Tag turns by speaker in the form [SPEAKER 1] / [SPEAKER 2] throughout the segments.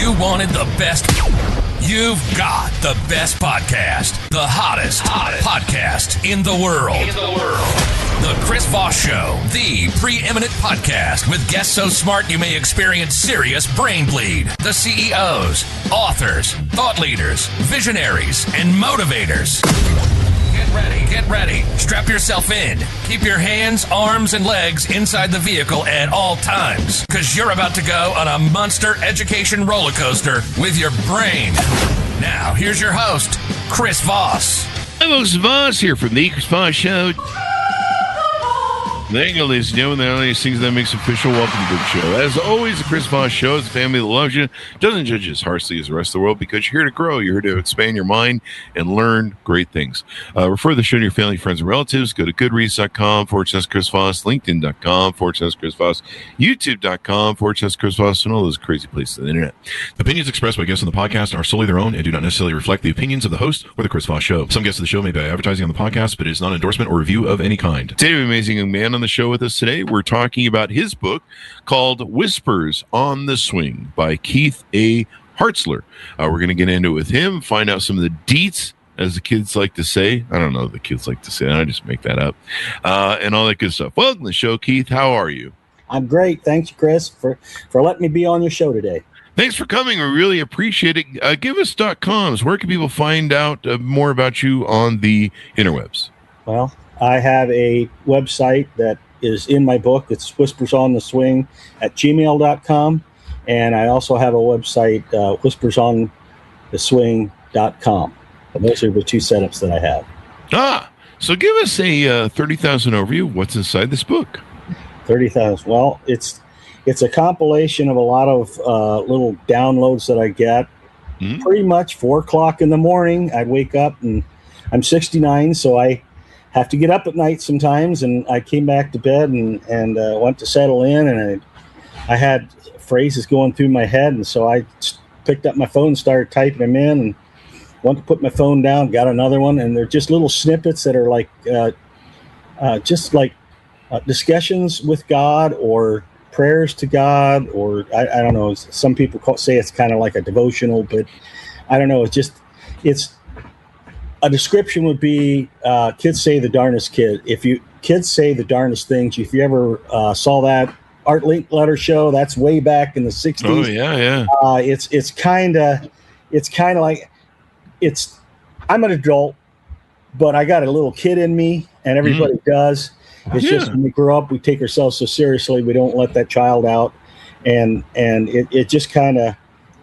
[SPEAKER 1] you wanted the best, you've got the best podcast. The hottest podcast in the world. The Chris Voss Show, the preeminent podcast with guests so smart you may experience serious brain bleed. The CEOs, authors, thought leaders, visionaries, and motivators. Get ready. Strap yourself in. Keep your hands, arms, and legs inside the vehicle at all times, because you're about to go on a monster education roller coaster with your brain. Now, here's your host, Chris Voss.
[SPEAKER 2] I'm host Voss here from the Chris Voss Show. There you go, ladies and gentlemen. The only things that makes official. Welcome to the show. As always, the Chris Voss Show is a family that loves you, doesn't judge you as harshly as the rest of the world, because you're here to grow. You're here to expand your mind and learn great things. Refer the show to your family, friends, and relatives. Go to goodreads.com/Chris Voss, LinkedIn.com/Chris Voss, YouTube.com/Chris Voss, and all those crazy places on the internet.
[SPEAKER 3] The opinions expressed by guests on the podcast are solely their own and do not necessarily reflect the opinions of the host or the Chris Voss Show. Some guests of the show may be advertising on the podcast, but it is not an endorsement or review of any kind.
[SPEAKER 2] Today, we have an amazing young man on the show with us today. We're talking about his book called Whispers on the Swing by Keith A. Hartzler. We're going to get into it with him, find out some of the deets, as the kids like to say. I don't know what the kids like to say. I just make that up. And all that good stuff. Welcome to the show, Keith. How are you?
[SPEAKER 4] I'm great. Thanks, Chris, for letting me be on your show today.
[SPEAKER 2] Thanks for coming. We really appreciate it. Give us .coms. Where can people find out more about you on the interwebs?
[SPEAKER 4] Well, I have a website that is in my book. It's whispersontheswing at gmail.com. And I also have a website, whispersontheswing.com. And those are the two setups that I have.
[SPEAKER 2] So give us a 30,000 overview of what's inside this book.
[SPEAKER 4] 30,000. Well, it's a compilation of a lot of little downloads that I get. Pretty much 4 o'clock in the morning, I'd wake up, and I'm 69, so I have to get up at night sometimes, and I came back to bed and went to settle in, and I had phrases going through my head, and so I picked up my phone and started typing them in, and went to put my phone down, got another one, and they're just little snippets that are like discussions with God or prayers to God, or I don't know. Some people say it's kind of like a devotional, but I don't know. It's a description would be kids say the darndest kid. Kids say the darndest things. If you ever saw that Art Linkletter show, that's way back in the 60s.
[SPEAKER 2] Oh yeah.
[SPEAKER 4] It's kind of like I'm an adult, but I got a little kid in me, and everybody does. It's just when we grow up, we take ourselves so seriously, we don't let that child out, and it just kind of,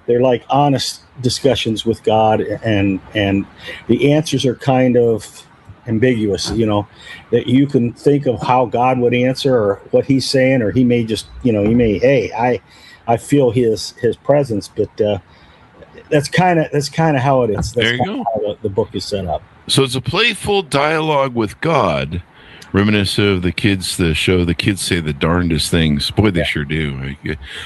[SPEAKER 4] they're like honest discussions with God, and the answers are kind of ambiguous, that you can think of how God would answer or what he's saying, or he may just, hey, I feel his presence, but that's kind of how it is. That's how the book is set up.
[SPEAKER 2] So it's a playful dialogue with God, reminiscent of the kids, the show, the kids say the darndest things. Boy, they sure do.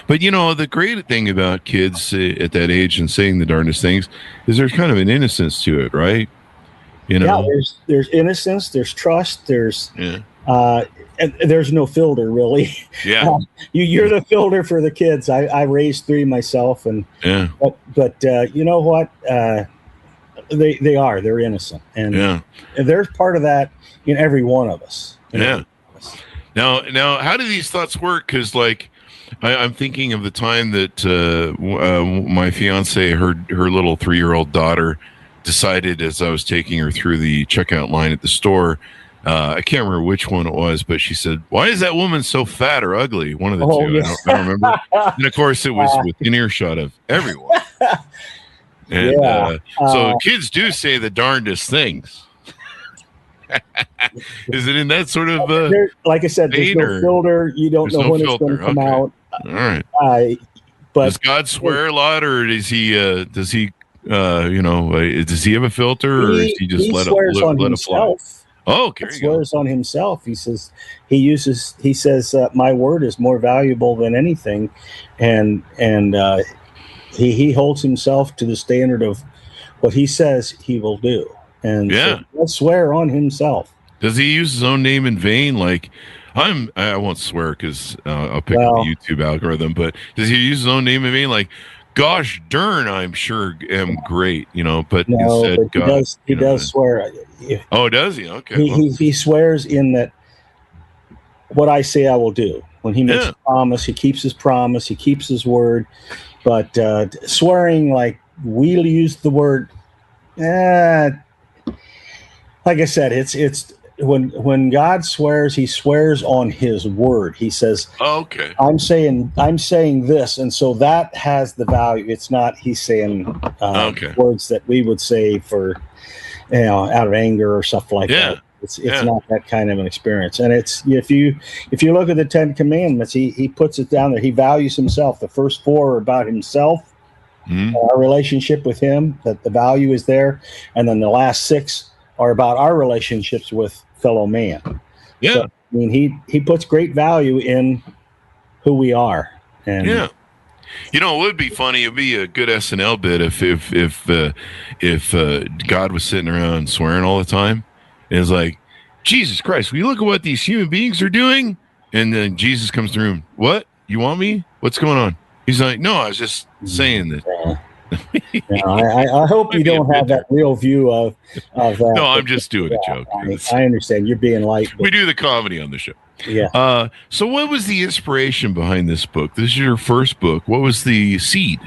[SPEAKER 2] But, the great thing about kids at that age and saying the darndest things is there's kind of an innocence to it, right?
[SPEAKER 4] Yeah, there's innocence, there's trust, there's and there's no filter, really.
[SPEAKER 2] Yeah.
[SPEAKER 4] You're the filter for the kids. I raised 3 myself, and but you know what? They're innocent, and there's part of that in every one of us.
[SPEAKER 2] Now, how do these thoughts work? Because, I'm thinking of the time that my fiance, her little 3-year-old daughter, decided as I was taking her through the checkout line at the store. I can't remember which one it was, but she said, "Why is that woman so fat or ugly?" One of the two. Yeah. I don't remember. And of course, it was within earshot of everyone. And so kids do say the darndest things. Is it in that sort of
[SPEAKER 4] like I said, there's no filter. You don't know when it's going to come out.
[SPEAKER 2] All right.
[SPEAKER 4] But
[SPEAKER 2] does God swear a lot, or does he does he have a filter, or does he just let it fly? Oh, there you go. He
[SPEAKER 4] swears on himself. He says he says my word is more valuable than anything, and he holds himself to the standard of what he says he will do. And so he'll swear on himself.
[SPEAKER 2] Does he use his own name in vain? Like, I won't swear because I'll pick up the YouTube algorithm, but does he use his own name in vain? Like, gosh darn, I'm sure am great, but
[SPEAKER 4] No,
[SPEAKER 2] instead
[SPEAKER 4] but
[SPEAKER 2] God.
[SPEAKER 4] he does swear.
[SPEAKER 2] Oh, does he? Okay.
[SPEAKER 4] He swears in that what I say I will do. When he makes a promise, he keeps his promise, he keeps his word. But swearing, like we use the word, like I said, it's when God swears, he swears on his word. He says,
[SPEAKER 2] okay,
[SPEAKER 4] I'm saying this, and so that has the value. It's not he's saying words that we would say for out of anger or stuff like that. It's not that kind of an experience. And it's if you look at the 10 Commandments, he puts it down there. He values himself. The first 4 are about himself, our relationship with him, that the value is there, and then the last 6 are about our relationships with fellow man.
[SPEAKER 2] Yeah.
[SPEAKER 4] So, I mean, he puts great value in who we are. And
[SPEAKER 2] it would be funny. It'd be a good SNL bit if God was sitting around swearing all the time. And it's like, Jesus Christ, will you look at what these human beings are doing? And then Jesus comes through. What? You want me? What's going on? He's like, no, I was just saying that.
[SPEAKER 4] I hope you don't have that real view of that.
[SPEAKER 2] No, I'm just doing a joke.
[SPEAKER 4] I understand. You're being light.
[SPEAKER 2] We do the comedy on the show.
[SPEAKER 4] Yeah.
[SPEAKER 2] So what was the inspiration behind this book? This is your first book. What was the seed?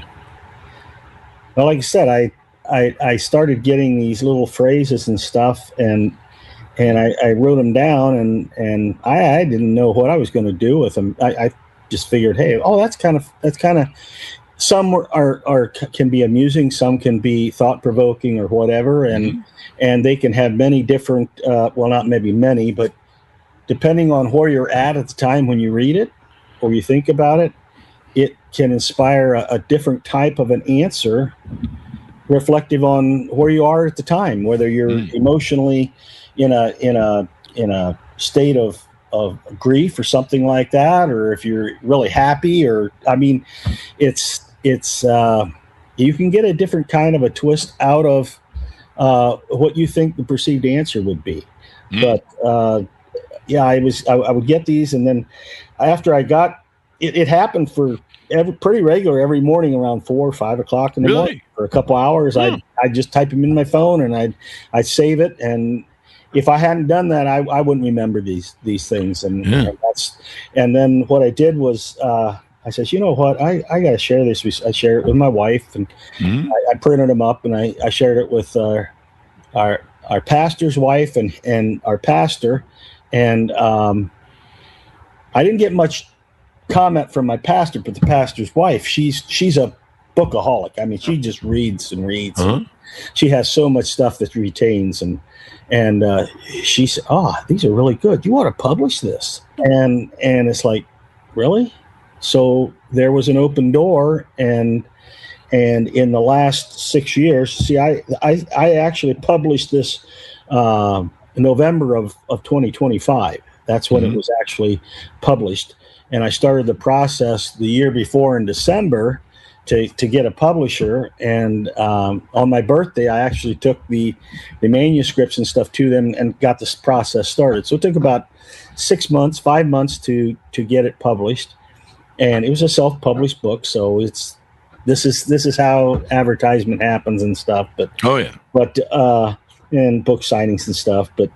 [SPEAKER 4] Well, like I said, I started getting these little phrases and stuff, and I wrote them down, and I didn't know what I was going to do with them. I just figured, hey, that's kind of some are can be amusing, some can be thought provoking or whatever, and they can have many different. Well, not maybe many, but depending on where you're at the time when you read it or you think about it, it can inspire a different type of an answer, reflective on where you are at the time, whether you're emotionally in a state of grief or something like that, or if you're really happy, or it's you can get a different kind of a twist out of what you think the perceived answer would be. But I would get these, and then after I got it happened for pretty regular every morning around 4 or 5 o'clock in the morning for a couple hours. I'd just type them in my phone, and I'd save it, and if I hadn't done that, I wouldn't remember these things. And then what I did was I said, you know what, I got to share this. I shared it with my wife, and I printed them up, and I shared it with our pastor's wife and our pastor. And I didn't get much comment from my pastor, but the pastor's wife, she's a bookaholic. I mean, she just reads and reads. She has so much stuff that retains, and she said, these are really good. You ought to publish this. And it's like, really? So there was an open door, and in the last 6 years, see, I actually published this November of 2025. That's when it was actually published. And I started the process the year before in December to get a publisher. And on my birthday, I actually took the manuscripts and stuff to them and got this process started. So it took about 5 months to get it published. And it was a self-published book. So this is how advertisement happens and stuff. But and book signings and stuff. But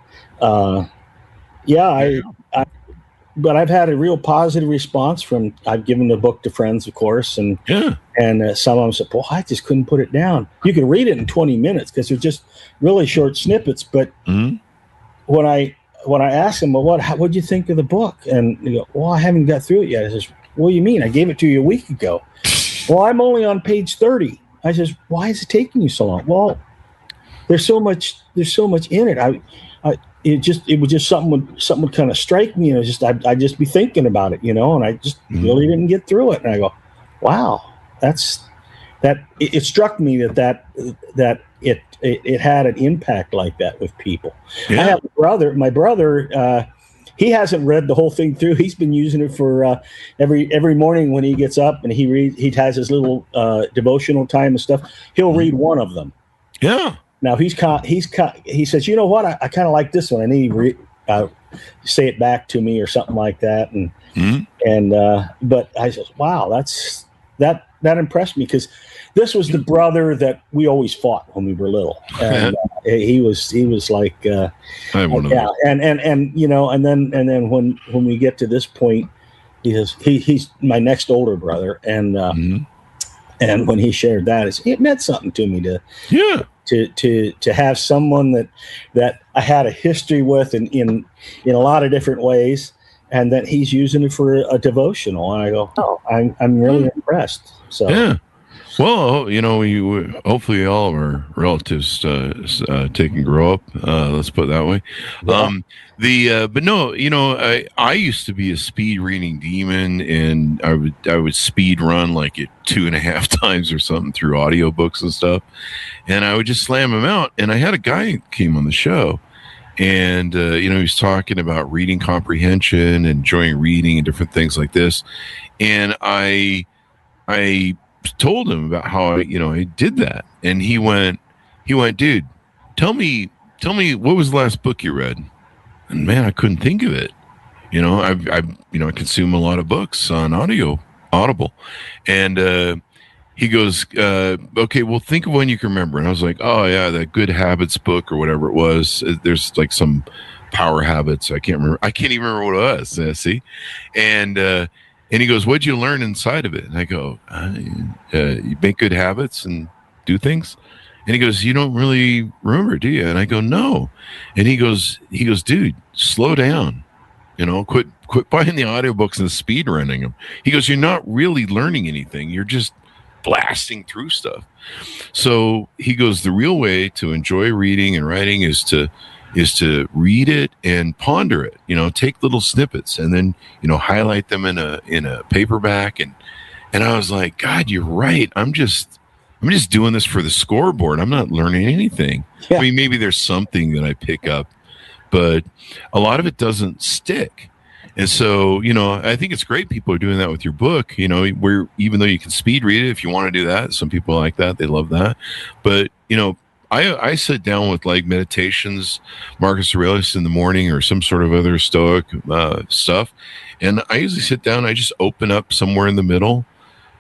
[SPEAKER 4] but I've had a real positive response from. I've given the book to friends, of course, and some of them said, "Well, I just couldn't put it down." You can read it in 20 minutes because they're just really short snippets. But when I asked them, "Well, what'd you think of the book?" and they go, "Well, I haven't got through it yet." I says, "What do you mean? I gave it to you a week ago." "Well, I'm only on page 30. I says, "Why is it taking you so long?" "Well, there's so much in it. It was just something would kind of strike me, and I'd just be thinking about it, and I just really didn't get through it." And I go, "Wow, it struck me that it had an impact like that with people." I have my brother, he hasn't read the whole thing through. He's been using it for every morning when he gets up and he has his little devotional time and stuff. He'll read one of them.
[SPEAKER 2] Yeah.
[SPEAKER 4] Now he says, "You know what? I kind of like this one. I need say it back to me or something like that." And but I says, "Wow, impressed me because this was the brother that we always fought when we were little, and he was like,
[SPEAKER 2] I have one of
[SPEAKER 4] yeah,
[SPEAKER 2] those.
[SPEAKER 4] and you know, and then when we get to this point, he's my next older brother, and and when he shared that, it meant something to me to have someone that I had a history with in a lot of different ways, and that he's using it for a devotional, and I go, oh, I'm really impressed. So
[SPEAKER 2] yeah. Well, you know, we hopefully all of our relatives take and grow up. Let's put it that way.
[SPEAKER 4] Yeah.
[SPEAKER 2] But no, you know, I used to be a speed reading demon, and I would speed run like it 2.5 times or something through audiobooks and stuff, and I would just slam them out. And I had a guy who came on the show, and you know, he was talking about reading comprehension, enjoying reading, and different things like this, and I told him about how I did that, and he went, dude, tell me what was the last book you read? And man, I couldn't think of it. You know, I consume a lot of books on Audible, and he goes, okay, well, think of one you can remember. And I was like, oh yeah, that Good Habits book or whatever it was. There's like some Power Habits. I can't remember. I can't even remember what it was. See, and he goes, what'd you learn inside of it? And I go, you make good habits and do things. And he goes, you don't really remember, do you? And I go, no. And he goes, dude, slow down. You know, quit buying the audiobooks and speed running them. He goes, you're not really learning anything. You're just blasting through stuff. So he goes, the real way to enjoy reading and writing is to read it and ponder it, you know, take little snippets and then, you know, highlight them in a paperback. And I was like, God, you're right. I'm just doing this for the scoreboard. I'm not learning anything. Yeah. I mean, maybe there's something that I pick up, but a lot of it doesn't stick. And so, you know, I think it's great people are doing that with your book, you know, where even though you can speed read it, if you want to do that, some people like that, they love that. But, you know, I sit down with like meditations, Marcus Aurelius in the morning or some sort of other Stoic stuff. And I usually sit down, I just open up somewhere in the middle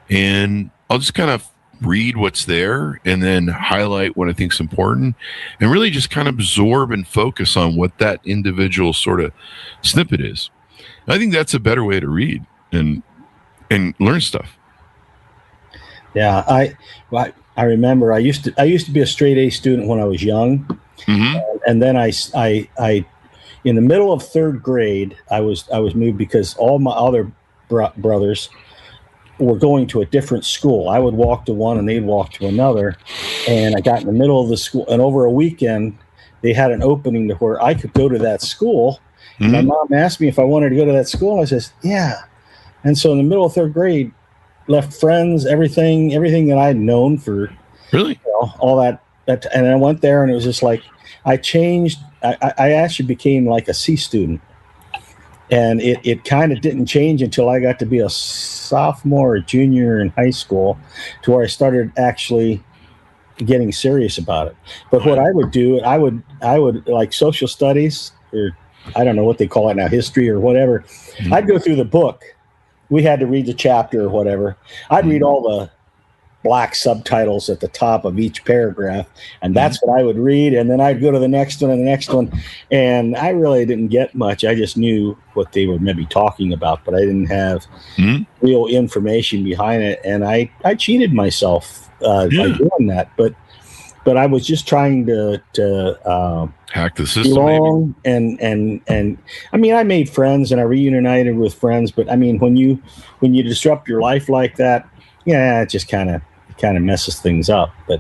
[SPEAKER 2] and I'll just kind of read what's there and then highlight what I think is important and really just kind of absorb and focus on what that individual sort of snippet is. I think that's a better way to read and learn stuff.
[SPEAKER 4] Yeah, I remember I used to be a straight A student when I was young, and then I in the middle of third grade I was moved because all my other brothers were going to a different school. I would walk to one and they'd walk to another, and I got in the middle of the school. And over a weekend, they had an opening to where I could go to that school. Mm-hmm. My mom asked me if I wanted to go to that school. And I says, yeah. And so in the middle of third grade, left friends, everything that I'd known for
[SPEAKER 2] really,
[SPEAKER 4] you know, all that, and I went there, and it was just like I changed. I actually became like a C student, and it kind of didn't change until I got to be a sophomore or junior in high school, to where I started actually getting serious about it. But what I would do, I would like social studies, or I don't know what they call it now, history or whatever. Mm-hmm. I'd go through the book. We had to read the chapter or whatever. I'd read all the black subtitles at the top of each paragraph, and that's what I would read. And then I'd go to the next one and the next one. And I really didn't get much. I just knew what they were maybe talking about, but I didn't have real information behind it. And I cheated myself by doing that. But I was just trying to
[SPEAKER 2] hack the system.
[SPEAKER 4] Belong, and I mean, I made friends and I reunited with friends. But I mean, when you disrupt your life like that, yeah, it just kind of messes things up. But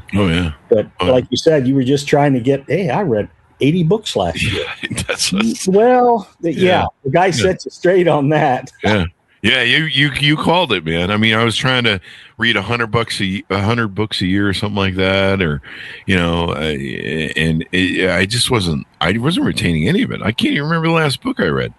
[SPEAKER 4] like you said, you were just trying to get. Hey, I read 80 books last year. The guy sets you straight on that.
[SPEAKER 2] Yeah, you called it, man. I mean, I was trying to read 100 books a year or something like that, or you know, I just wasn't retaining any of it. I can't even remember the last book I read.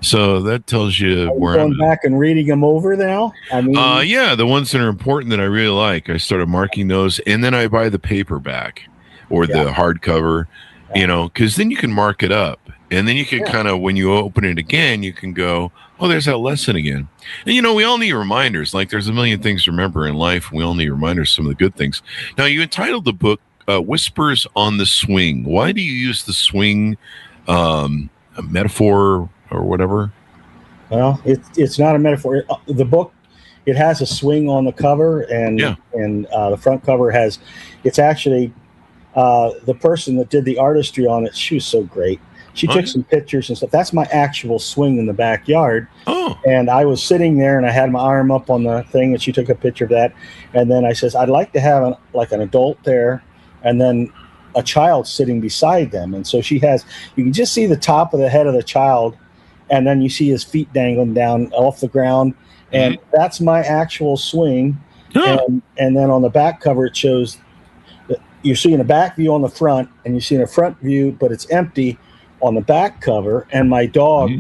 [SPEAKER 2] So that tells you where I'm
[SPEAKER 4] back and reading them over now. I mean,
[SPEAKER 2] yeah, the ones that are important that I really like, I started marking those, and then I buy the paperback or the hardcover, you know, because then you can mark it up, and then you can kind of, when you open it again, you can go, Oh, there's that lesson again. And, we all need reminders. Like, there's a million things to remember in life. We all need reminders of some of the good things. Now, you entitled the book Whispers on the Swing. Why do you use the swing a metaphor or whatever?
[SPEAKER 4] Well, it's not a metaphor. The book, it has a swing on the cover, and the front cover has, it's actually the person that did the artistry on it. She was so great. She took some pictures and stuff. That's my actual swing in the backyard.
[SPEAKER 2] Oh.
[SPEAKER 4] And I was sitting there, and I had my arm up on the thing, and she took a picture of that. And then I says, I'd like to have an adult there, and then a child sitting beside them. And so she has, you can just see the top of the head of the child, and then you see his feet dangling down off the ground. And that's my actual swing. And then on the back cover, it shows that you're seeing a back view on the front, and you're seeing a front view, but it's empty on the back cover. And my dog,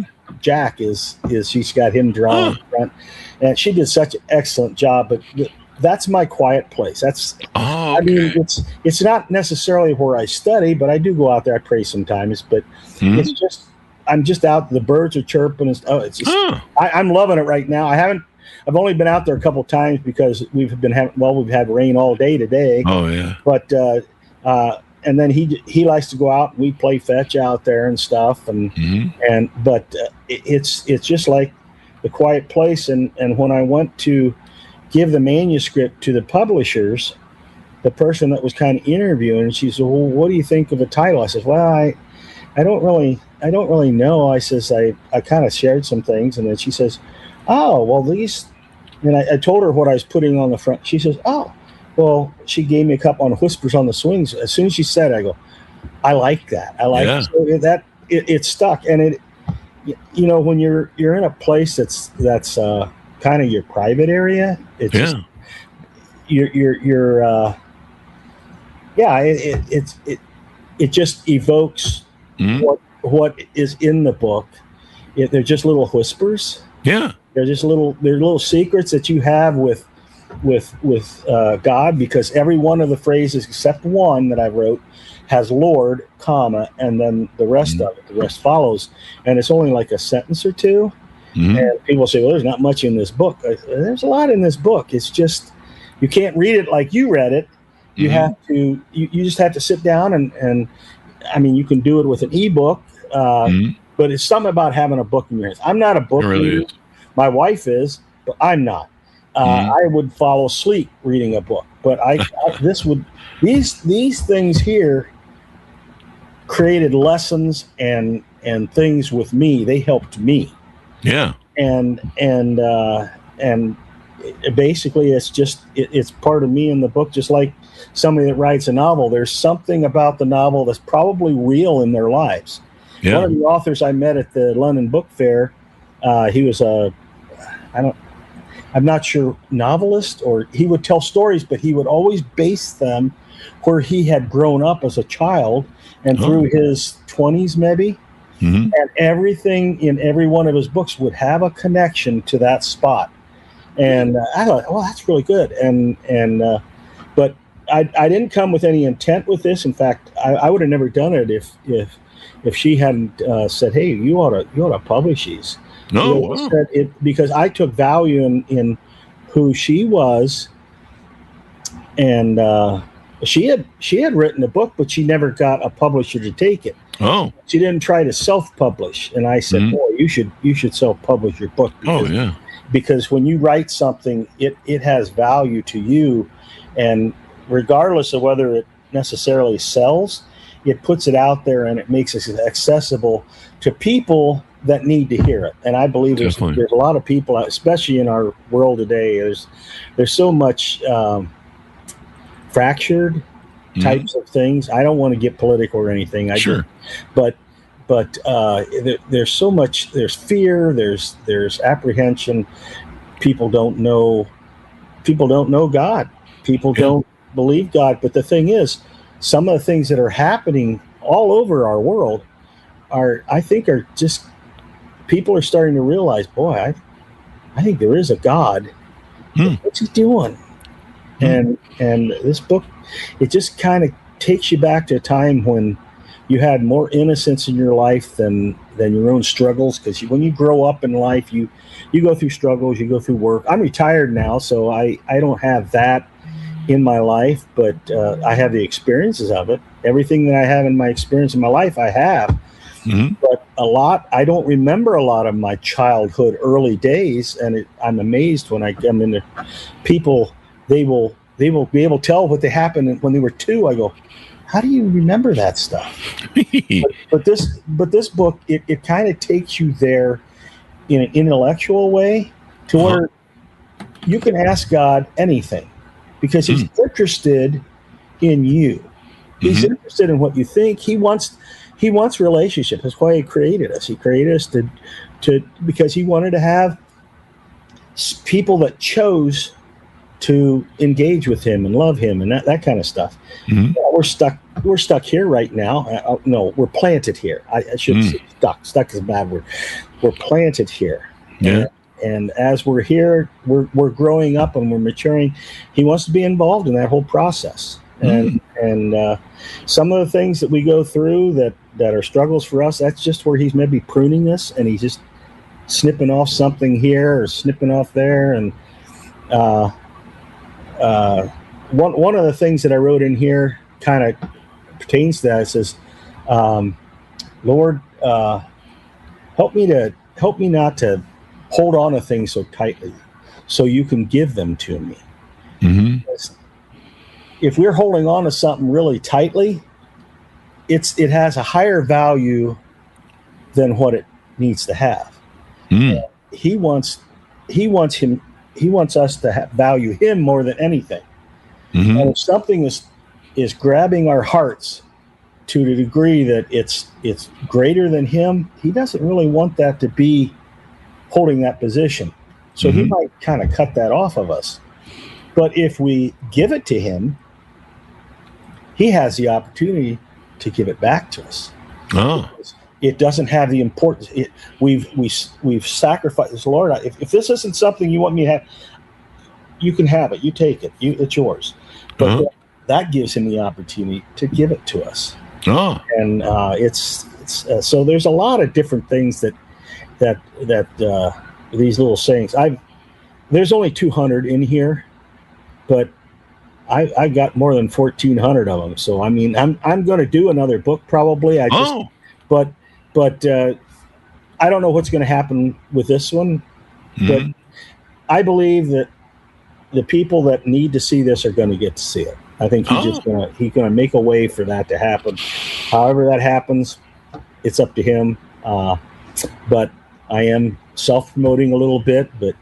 [SPEAKER 4] Jack, she's got him drawn in front. And she did such an excellent job. But that's my quiet place. I mean, it's not necessarily where I study, but I do go out there. I pray sometimes, but it's just, I'm just out. The birds are chirping and stuff. It's just, I'm loving it right now. I've only been out there a couple of times because we've had rain all day today.
[SPEAKER 2] Oh yeah.
[SPEAKER 4] But and then he likes to go out, and we play fetch out there and stuff, but it's just like the quiet place. And when I went to give the manuscript to the publishers, the person that was kind of interviewing, she said, "Well, what do you think of the title?" I said, "Well, I don't really know." I says, I kind of shared some things, and then she says, "Oh, well, these," and I told her what I was putting on the front. She says, "Oh, well," she gave me a couple on Whispers on the Swings. As soon as she said it, I go, "I like that. I like it." So that it stuck. And when you're in a place that's kind of your private area, it's just, it just evokes what is in the book. They're just little whispers.
[SPEAKER 2] Yeah,
[SPEAKER 4] they're little secrets that you have with God, because every one of the phrases except one that I wrote has Lord, comma, and then the rest of it. The rest follows, and it's only like a sentence or two. And people say, "Well, there's not much in this book." There's a lot in this book. It's just, you can't read it like you read it. You have to. You just have to sit down and I mean, you can do it with an ebook, but it's something about having a book in your hands. I'm not a book reader. My wife is, but I'm not. I would fall asleep reading a book, but these things here created lessons and things with me. They helped me.
[SPEAKER 2] Yeah.
[SPEAKER 4] And basically it's part of me in the book, just like somebody that writes a novel. There's something about the novel that's probably real in their lives. One of the authors I met at the London Book Fair, he was I'm not sure, novelist, or he would tell stories, but he would always base them where he had grown up as a child and through his 20s maybe. And everything in every one of his books would have a connection to that spot. And I thought, well, that's really good. But I didn't come with any intent with this. In fact, I would have never done it if she hadn't said, "Hey, you ought to publish these."
[SPEAKER 2] No,
[SPEAKER 4] because I took value in who she was, and she had written a book, but she never got a publisher to take it.
[SPEAKER 2] Oh,
[SPEAKER 4] she didn't try to self-publish, and I said, "Boy, you should self-publish your book." Because when you write something, it has value to you, and regardless of whether it necessarily sells, it puts it out there and it makes it accessible to people that need to hear it. And I believe there's a lot of people, especially in our world today, there's so much fractured types of things. I don't want to get political or anything. But there's so much. There's fear. There's apprehension. People don't know God. People don't believe God. But the thing is, some of the things that are happening all over our world are just, people are starting to realize, boy, I think there is a God. What's he doing? And this book, it just kind of takes you back to a time when you had more innocence in your life than your own struggles. Because when you grow up in life, you go through struggles, you go through work. I'm retired now, so I don't have that in my life, but I have the experiences of it. Everything that I have in my experience in my life, I have.
[SPEAKER 2] Mm-hmm.
[SPEAKER 4] But I don't remember a lot of my childhood, early days, and I'm amazed when I come into people. They will be able to tell what they happened when they were 2. I go, how do you remember that stuff? but this book, it kind of takes you there in an intellectual way to where you can ask God anything, because he's interested in you. He's interested in what you think. He wants relationship. That's why he created us. He created us to because he wanted to have people that chose to engage with him and love him and that kind of stuff.
[SPEAKER 2] Mm-hmm.
[SPEAKER 4] Yeah, we're stuck here right now. No, we're planted here. I should say stuck. Stuck is a bad word. We're planted here.
[SPEAKER 2] Yeah.
[SPEAKER 4] And as we're here, we're growing up and we're maturing. He wants to be involved in that whole process. And some of the things that we go through that are struggles for us, that's just where he's maybe pruning us, and he's just snipping off something here or snipping off there. And one of the things that I wrote in here kind of pertains to that. It says, Lord, help me not to hold on to things so tightly, so you can give them to me. If we're holding on to something really tightly, it has a higher value than what it needs to have. He wants us to value him more than anything. And if something is grabbing our hearts to the degree that it's greater than him, he doesn't really want that to be holding that position. So he might kind of cut that off of us. But if we give it to him, he has the opportunity to give it back to us. It doesn't have the importance. We've sacrificed. Lord, if this isn't something you want me to have, you can have it. You take it. It's yours. But that gives him the opportunity to give it to us. And it's so there's a lot of different things that these little sayings. There's only 200 in here, but I got more than 1,400 of them. So I mean, I'm going to do another book probably. But I don't know what's going to happen with this one. But I believe that the people that need to see this are going to get to see it. I think he's going to make a way for that to happen. However that happens, it's up to him. But I am self-promoting a little bit, but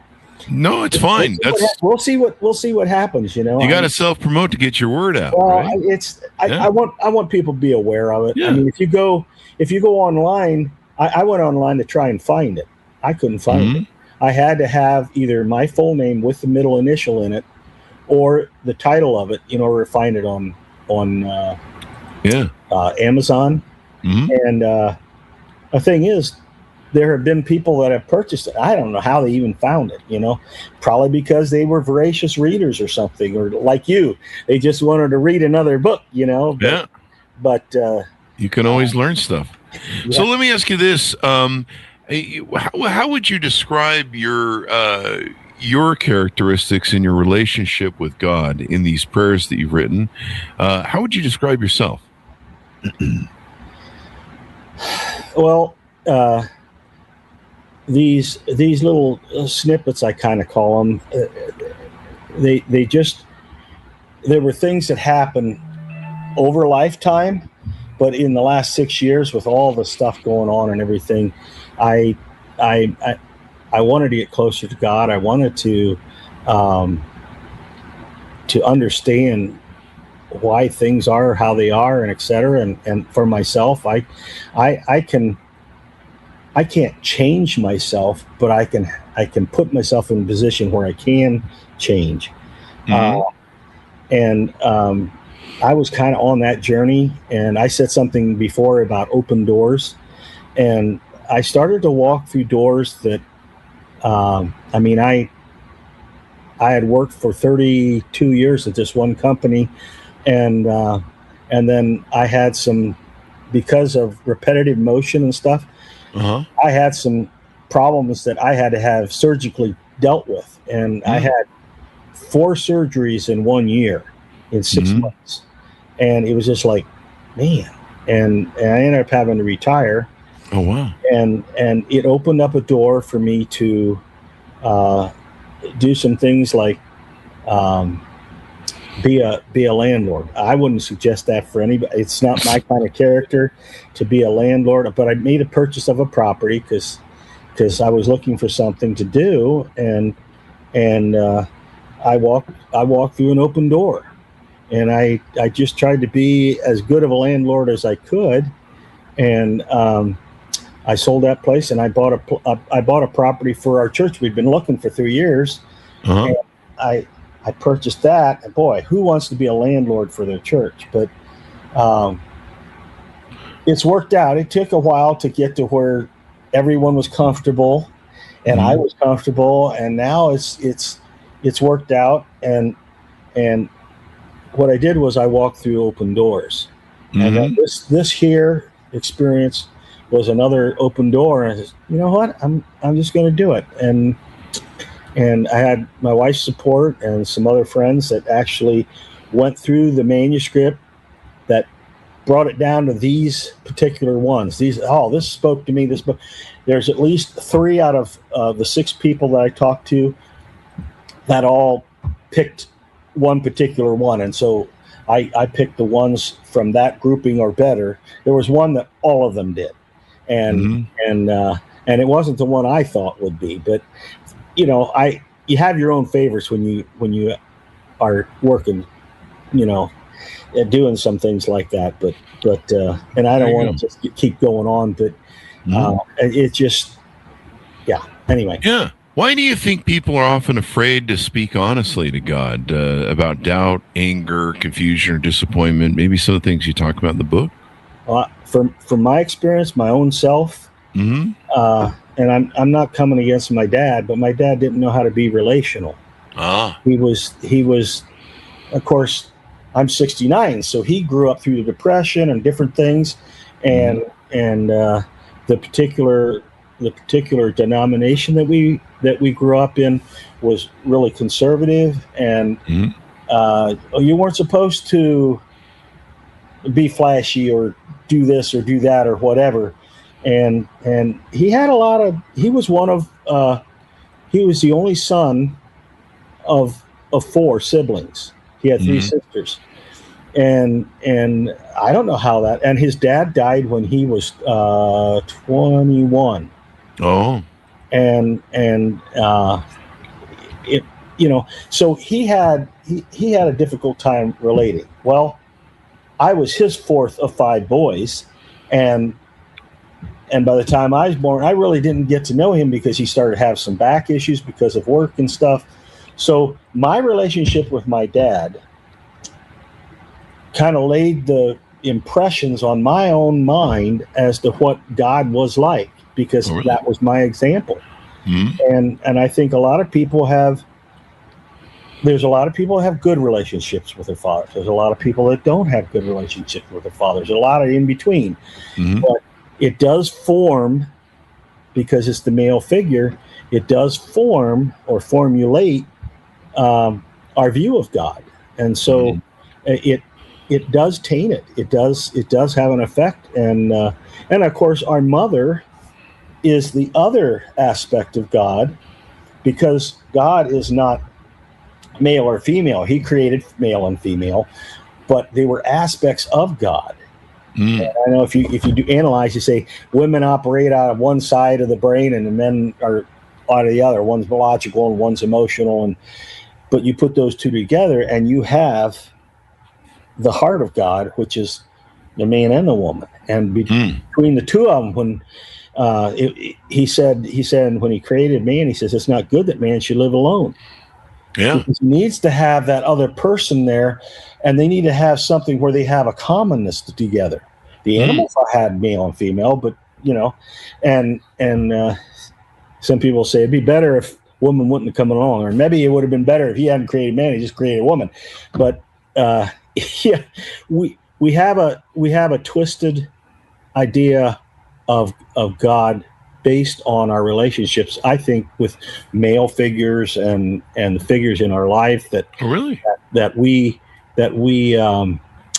[SPEAKER 2] no, it's fine.
[SPEAKER 4] We'll see what happens. You know,
[SPEAKER 2] you got to self-promote to get your word out.
[SPEAKER 4] Well,
[SPEAKER 2] right?
[SPEAKER 4] I want people to be aware of it.
[SPEAKER 2] Yeah.
[SPEAKER 4] I mean, if you go online, I went online to try and find it. I couldn't find it. I had to have either my full name with the middle initial in it, or the title of it in order to find it on Amazon. And the thing is, there have been people that have purchased it. I don't know how they even found it, you know, probably because they were voracious readers or something, or like you, they just wanted to read another book, you know. But
[SPEAKER 2] you can always learn stuff. Yeah. So let me ask you this. How would you describe your characteristics in your relationship with God in these prayers that you've written? How would you describe yourself?
[SPEAKER 4] Well, these little snippets, I kind of call them, there were things that happened over a lifetime, but in the last 6 years with all the stuff going on and everything, I wanted to get closer to God. I wanted to understand why things are how they are, and et cetera. And for myself, I can't change myself, but I can put myself in a position where I can change. I was kind of on that journey, and I said something before about open doors, and I started to walk through doors that, I had worked for 32 years at this one company, and then I had some because of repetitive motion and stuff, I had some problems that I had to have surgically dealt with. And I had 4 surgeries in 1 year, in 6 months. And it was just like, man. And I ended up having to retire.
[SPEAKER 2] Oh, wow.
[SPEAKER 4] And it opened up a door for me to do some things like be a landlord. I wouldn't suggest that for anybody. It's not my kind of character to be a landlord, but I made a purchase of a property because I was looking for something to do, and I walked through an open door, and I just tried to be as good of a landlord as I could, and I sold that place, and I bought a property for our church. We'd been looking for 3 years. And I purchased that, and boy, who wants to be a landlord for their church? But it's worked out. It took a while to get to where everyone was comfortable, and I was comfortable, and now it's worked out. And what I did was I walked through open doors, and then this here experience was another open door. And I said, you know what? I'm just going to do it. And I had my wife's support and some other friends that actually went through the manuscript that brought it down to these particular ones. This spoke to me. This book. There's at least 3 out of the 6 people that I talked to that all picked one particular one. And so I picked the ones from that grouping or better. There was one that all of them did. And it wasn't the one I thought would be, but you have your own favorites when you are working, doing some things like that. But and I don't want to just keep going on, but it just, anyway.
[SPEAKER 2] Yeah. Why do you think people are often afraid to speak honestly to God about doubt, anger, confusion, or disappointment? Maybe some of the things you talk about in the book?
[SPEAKER 4] From my experience, my own self, and I'm not coming against my dad, but my dad didn't know how to be relational. He was, of course, I'm 69, so he grew up through the Depression and different things, and the particular denomination that we grew up in was really conservative, and you weren't supposed to be flashy or do this or do that or whatever. And he had he was the only son of 4 siblings. He had 3 sisters. And I don't know how that, and his dad died when he was 21.
[SPEAKER 2] Oh.
[SPEAKER 4] And so he had a difficult time relating. Well, I was his 4th of 5 boys, and by the time I was born, I really didn't get to know him because he started to have some back issues because of work and stuff. So my relationship with my dad kind of laid the impressions on my own mind as to what God was like, because that was my example. And I think a lot of people have good relationships with their fathers. There's a lot of people that don't have good relationships with their fathers. There's a lot of in between. But it does form, because it's the male figure, it does form or formulate our view of God. And so it does taint it. It does have an effect. And of course, our mother is the other aspect of God, because God is not male or female. He created male and female, but they were aspects of God. And I know if you do analyze, you say women operate out of one side of the brain and the men are out of the other. One's logical and one's emotional, but you put those two together and you have the heart of God, which is the man and the woman. And between the two of them, when he said when he created man, he says it's not good that man should live alone.
[SPEAKER 2] Yeah,
[SPEAKER 4] because he needs to have that other person there, and they need to have something where they have a commonness together. The animals had male and female, but and some people say it'd be better if women wouldn't have come along, or maybe it would have been better if he hadn't created man, he just created a woman. But we have a twisted idea of God based on our relationships, I think, with male figures and the figures in our life that
[SPEAKER 2] Oh, really?
[SPEAKER 4] that we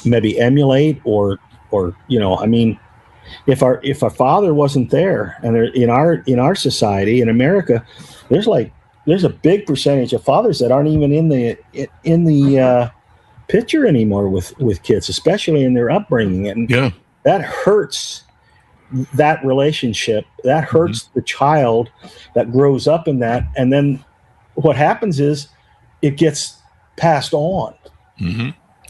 [SPEAKER 4] maybe emulate, or I mean, if our father wasn't there, and in our society in America, there's a big percentage of fathers that aren't even in the picture anymore with kids, especially in their upbringing, and
[SPEAKER 2] Yeah.
[SPEAKER 4] that hurts that relationship. That hurts the child that grows up in that, and then what happens is it gets passed on.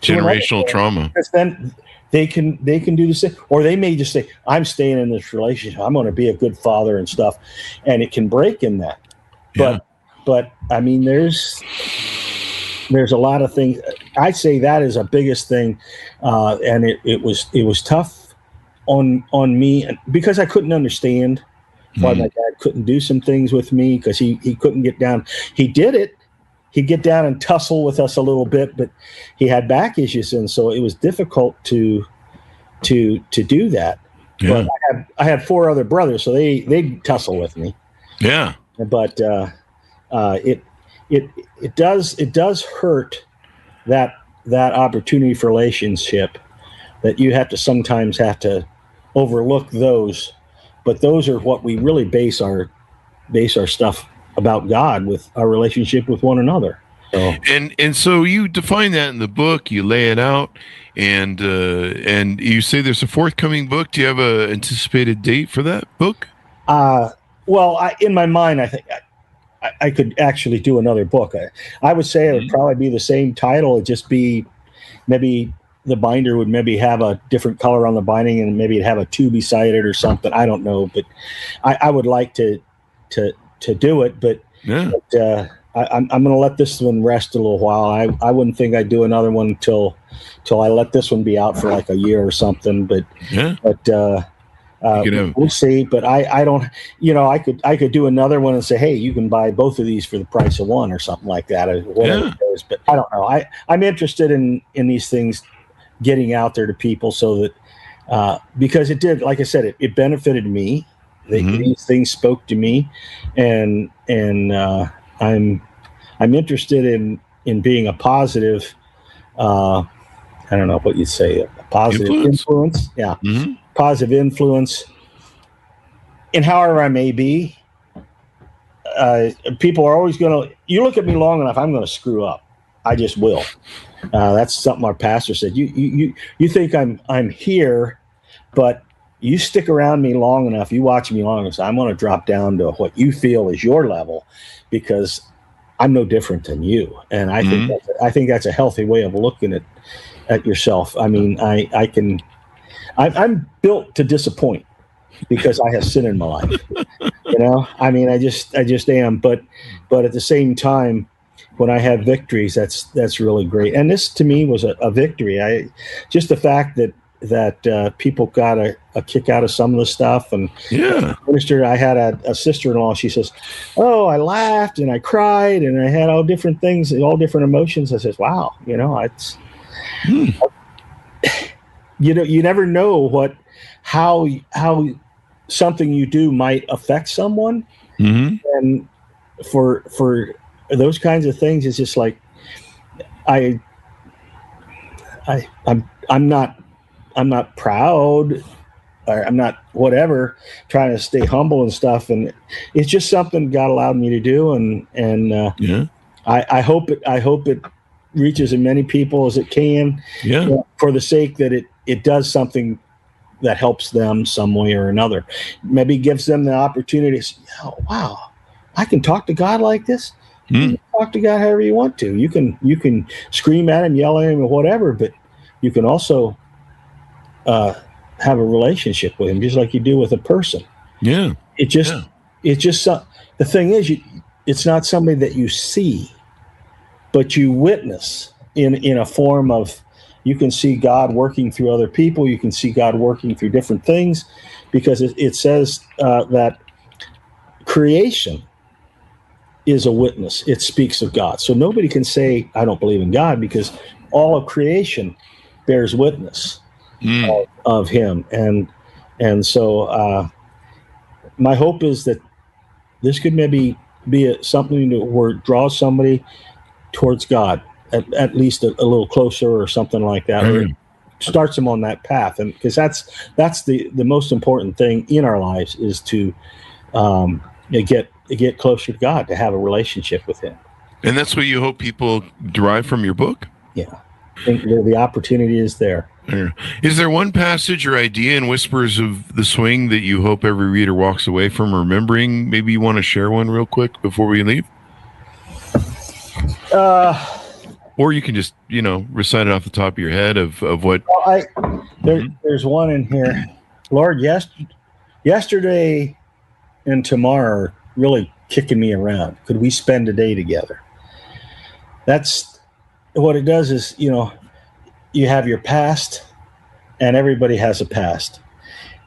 [SPEAKER 2] Generational trauma.
[SPEAKER 4] Because then they can do the same, or they may just say, "I'm staying in this relationship. I'm going to be a good father and stuff," and it can break in that.
[SPEAKER 2] Yeah.
[SPEAKER 4] But I mean, there's a lot of things. I say that is a biggest thing, and it was tough on me because I couldn't understand why my dad couldn't do some things with me, because he couldn't get down. He did it. He'd get down and tussle with us a little bit, but he had back issues, and so it was difficult to do that.
[SPEAKER 2] Yeah.
[SPEAKER 4] But I had 4 other brothers, so they tussle with me.
[SPEAKER 2] Yeah.
[SPEAKER 4] But it does hurt that opportunity for relationship, that you have to sometimes overlook those, but those are what we really base our stuff about God, with our relationship with one another. So.
[SPEAKER 2] And so you define that in the book, you lay it out, and you say there's a forthcoming book. Do you have a anticipated date for that book?
[SPEAKER 4] Well, in my mind, I think I could actually do another book. I would say it would probably be the same title. It'd just be maybe the binder would maybe have a different color on the binding, and maybe it'd have a 2 beside it or something. I don't know, but I would like to do it. But,
[SPEAKER 2] Yeah.
[SPEAKER 4] I'm going to let this one rest a little while. I wouldn't think I'd do another one till I let this one be out for like a year or something. But we'll see. But I don't. I could do another one and say, hey, you can buy both of these for the price of one, or something like that, or whatever it is. But I don't know. I'm interested in these things getting out there to people, so that because it did, like I said, it benefited me. These things spoke to me, and I'm interested in being a positive. I don't know what you'd say, a positive influence. Yeah, positive influence. And however I may be, people are always going to. You look at me long enough, I'm going to screw up. I just will. That's something our pastor said. You think I'm here, but you stick around me long enough, you watch me long enough, so I'm going to drop down to what you feel is your level, because I'm no different than you. And I think that's a healthy way of looking at yourself. I mean, I'm built to disappoint, because I have sin in my life. I mean, I just am. But at the same time, when I have victories, that's really great. And this to me was a victory. Just the fact that people got a kick out of some of the stuff. And minister, I had a sister-in-law. She says, "Oh, I laughed and I cried and I had all different things, all different emotions." I says, "Wow, it's you never know how something you do might affect someone." And for those kinds of things, it's just like I'm not proud, or I'm not whatever, trying to stay humble and stuff, and it's just something God allowed me to do, and I hope it reaches as many people as it can, for the sake that it does something that helps them some way or another. Maybe gives them the opportunity to say, "Oh, wow, I can talk to God like this." You can talk to God however you want to. You can scream at him, yell at him, or whatever, but you can also have a relationship with him, just like you do with a person. It's just the thing is, it's not somebody that you see, but you witness in a form of, you can see God working through other people. You can see God working through different things, because it says that creation is a witness. It speaks of God. So nobody can say, I don't believe in God, because all of creation bears witness of him. And And so my hope is that this could maybe be something where it draws somebody towards God, at least a little closer or something like that, or starts them on that path. And because that's the most important thing in our lives is to get closer to God, to have a relationship with Him.
[SPEAKER 2] And that's what you hope people derive from your book?
[SPEAKER 4] Yeah. I think the opportunity is there.
[SPEAKER 2] Is there one passage or idea in Whispers of the Swing that you hope every reader walks away from remembering? Maybe you want to share one real quick before we leave? Or you can just, recite it off the top of your head of what...
[SPEAKER 4] Well, there's one in here. Lord, yesterday and tomorrow are really kicking me around. Could we spend a day together? That's what it does is, you have your past, and everybody has a past,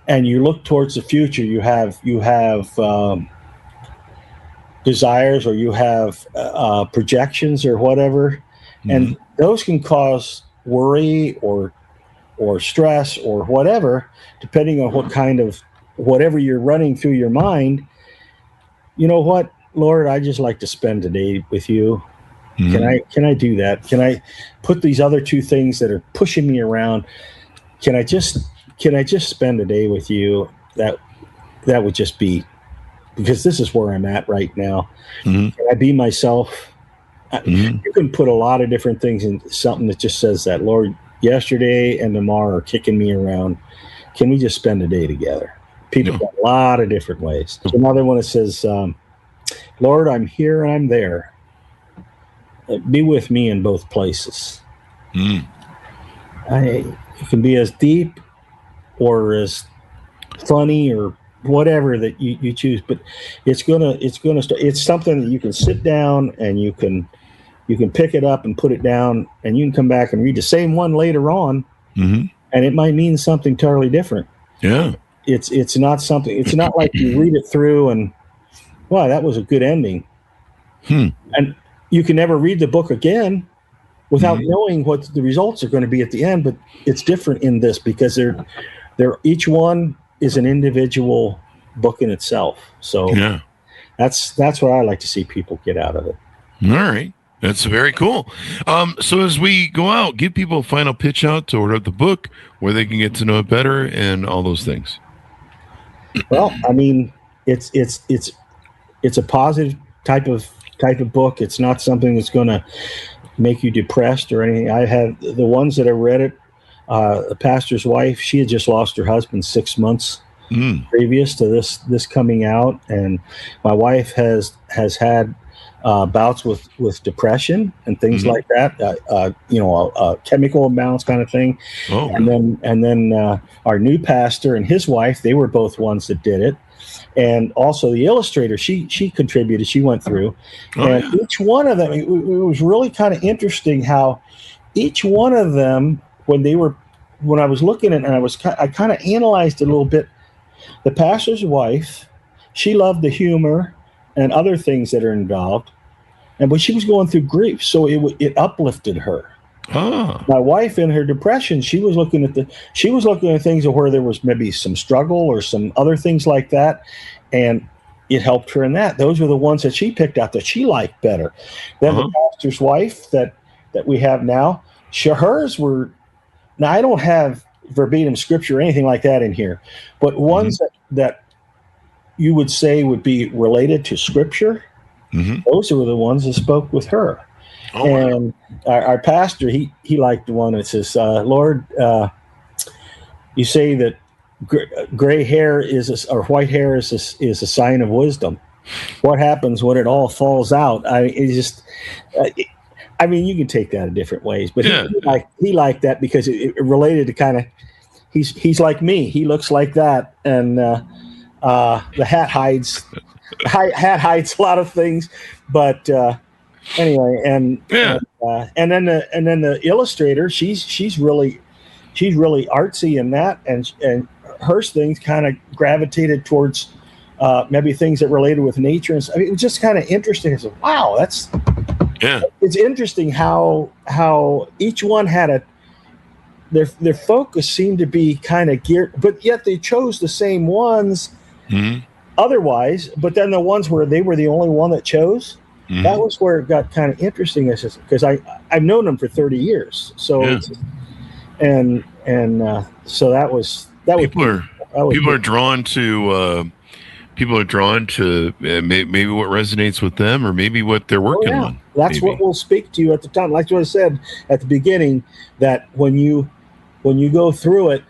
[SPEAKER 4] and you look towards the future. You have desires, or you have projections, or whatever, and those can cause worry or stress or whatever, depending on what kind of whatever you're running through your mind. You know what, Lord? I just like to spend a day with you. Can I do that? Can I put these other two things that are pushing me around? Can I just spend a day with you? That would just be, because this is where I'm at right now. Can I be myself? You can put a lot of different things in something that just says that, Lord, yesterday and tomorrow are kicking me around. Can we just spend a day together? People got a lot of different ways. There's another one that says, Lord, I'm here and I'm there. Be with me in both places. It can be as deep or as funny or whatever that you choose, but it's something that you can sit down and you can pick it up and put it down, and you can come back and read the same one later on, and it might mean something totally different.
[SPEAKER 2] Yeah,
[SPEAKER 4] it's not something. It's not like you read it through and, wow, that was a good ending, and you can never read the book again without knowing what the results are going to be at the end. But it's different in this because they're each one is an individual book in itself. So that's what I like to see people get out of it.
[SPEAKER 2] All right. That's very cool. So as we go out, give people a final pitch out to order the book, where they can get to know it better and all those things.
[SPEAKER 4] Well, I mean, it's a positive type of book. It's not something that's going to make you depressed or anything. I have the ones that I read it. The pastor's wife, she had just lost her husband 6 months previous to this coming out, and my wife has had bouts with depression and things like that. Chemical imbalance kind of thing. And then our new pastor and his wife, they were both ones that did it. And also the illustrator, she contributed, she went through. Each one of them, it was really kind of interesting how each one of them, when I was looking at it, and I kind of analyzed it a little bit. The pastor's wife, she loved the humor and other things that are involved, but she was going through grief, so it uplifted her. My wife, in her depression, she was looking at things where there was maybe some struggle or some other things like that, and it helped her in that. Those were the ones that she picked out that she liked better. Then the pastor's wife that we have now, hers were. Now, I don't have verbatim scripture or anything like that in here, but ones that you would say would be related to scripture, those were the ones that spoke with her. And our pastor, he liked the one that says, Lord, you say that gray hair or white hair is a sign of wisdom. What happens when it all falls out? I mean, you can take that in different ways, but he liked that because it related to kind of, he's like me. He looks like that, and the hat hides a lot of things. But anyway, and then the illustrator, she's really artsy in that, and her things kind of gravitated towards maybe things that related with nature. And it was just kind of interesting. I said, wow, it's interesting how each one had their focus seemed to be kind of geared, but yet they chose the same ones otherwise. But then the ones where they were the only one that chose, that was where it got kind of interesting. Because I've known them for 30 years, so so that was
[SPEAKER 2] people are drawn to. People are drawn to maybe what resonates with them, or maybe what they're working on.
[SPEAKER 4] That's what will speak to you at the time. Like what I said at the beginning, that when you go through it,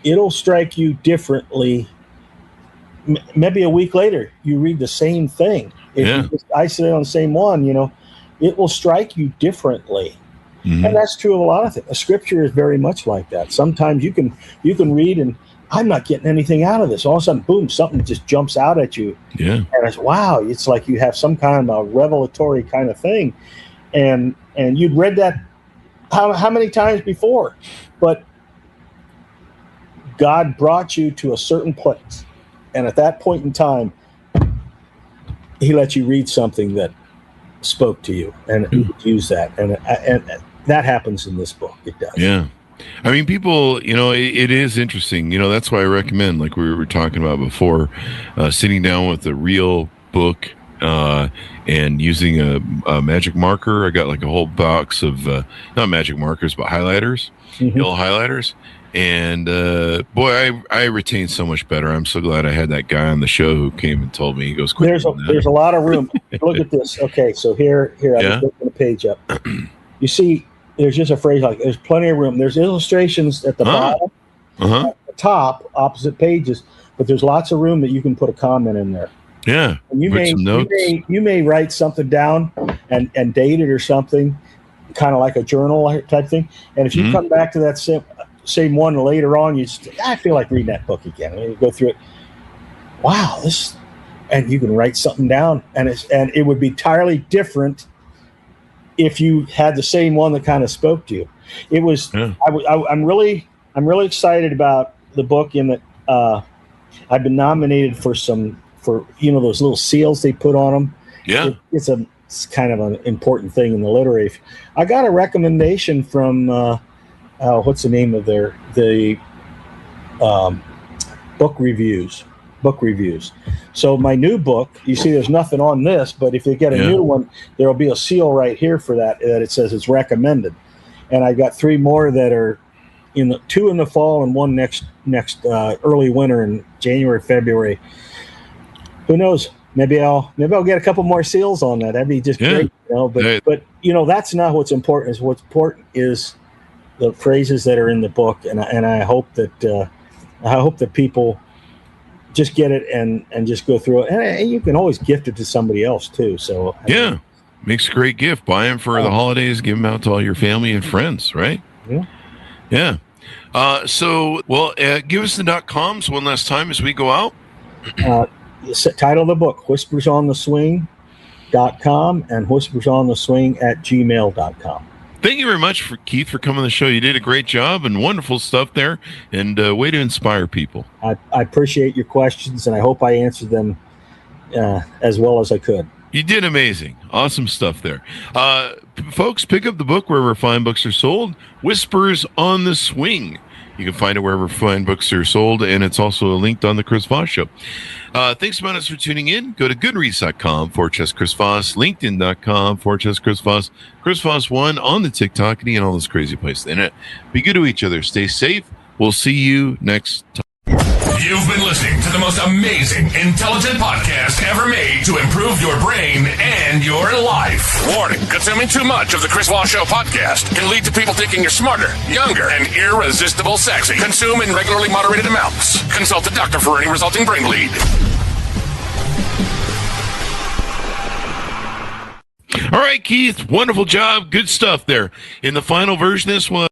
[SPEAKER 4] it'll strike you differently. Maybe a week later, you read the same thing. If you just isolate on the same one, it will strike you differently. And that's true of a lot of things. A scripture is very much like that. Sometimes you can read and I'm not getting anything out of this. All of a sudden, boom, something just jumps out at you. Yeah. And it's, wow, it's like you have some kind of a revelatory kind of thing. And you'd read that how many times before? But God brought you to a certain place. And at that point in time, he let you read something that spoke to you and use that. And that happens in this book. It does.
[SPEAKER 2] Yeah. I mean, people, it is interesting. That's why I recommend, like we were talking about before, sitting down with a real book and using a magic marker. I got like a whole box of, not magic markers, but highlighters, yellow highlighters. And boy, I retain so much better. I'm so glad I had that guy on the show who came and told me. He goes,
[SPEAKER 4] there's a lot of room. Look at this. Okay, so here I just open the page up. You see, there's just a phrase like, there's plenty of room. There's illustrations at the bottom, at the top, opposite pages, but there's lots of room that you can put a comment in there.
[SPEAKER 2] Yeah.
[SPEAKER 4] And you may write something down and date it or something, kind of like a journal type thing. And if you come back to that same one later on, I feel like reading that book again. And you go through it. Wow, and you can write something down, and it would be entirely different if you had the same one that kind of spoke to you. It was. Yeah. I'm really excited about the book in that I've been nominated for those little seals they put on them.
[SPEAKER 2] Yeah,
[SPEAKER 4] it's kind of an important thing in the literary. I got a recommendation from what's the name of the book reviews. So my new book, you see there's nothing on this, but if you get a new one, there'll be a seal right here for that it says it's recommended. And I got 3 more that are 2 in the fall and 1 next early winter in January, February. Who knows? Maybe I'll get a couple more seals on that. That'd be just great. But that's not what's important. What's important is the phrases that are in the book, and I hope that people just get it and just go through it, and you can always gift it to somebody else too. So
[SPEAKER 2] makes a great gift. Buy them for the holidays. Give them out to all your family and friends. Right? Yeah. Give us the .coms one last time as we go out.
[SPEAKER 4] Title of the book: whispersontheswing.com and whispersontheswing@gmail.com.
[SPEAKER 2] Thank you very much, Keith, for coming on the show. You did a great job and wonderful stuff there, and way to inspire people.
[SPEAKER 4] I appreciate your questions, and I hope I answered them as well as I could.
[SPEAKER 2] You did amazing. Awesome stuff there. Folks, pick up the book wherever fine books are sold. Whispers on the Swing. You can find it wherever fine books are sold, and it's also linked on the Chris Voss Show. Thanks so much for tuning in. Go to goodreads.com/Chris Voss, linkedin.com/Chris Voss, Chris Voss 1 on the TikTok, and all those crazy places. And be good to each other. Stay safe. We'll see you next time.
[SPEAKER 1] You've been listening to the most amazing, intelligent podcast ever made to improve your brain and your life. Warning, consuming too much of the Chris Voss Show podcast can lead to people thinking you're smarter, younger, and irresistible sexy. Consume in regularly moderated amounts. Consult a doctor for any resulting brain bleed.
[SPEAKER 2] All right, Keith, wonderful job. Good stuff there. In the final version, this one.